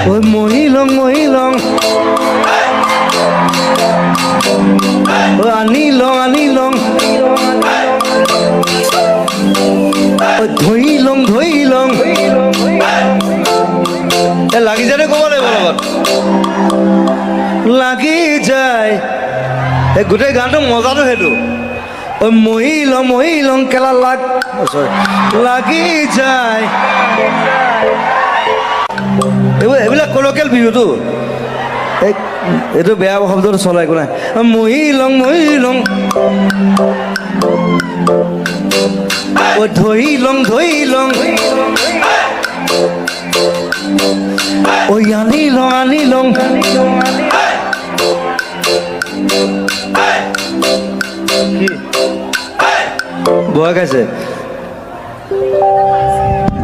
ঐ মহিলং মহিলং ঐ আনিলং আনিলং ঐ ধৰিলং ধৰিলং লাগি যায় ক'ব লাগিব লগত লাগি যায় এই গোটেই গানটো মজাটো সেইটো ঐ মহিলং মহিলং কেলা লাগি যায় এইবিলাক কলকিয়েল বিহুটো এইটো বেয়া শব্দটো চলাই একো নাই মহিলং মহিলং ঐ ধৰিলং ধৰিলং ঐ আনিলং আনিলং বয়া গাইছে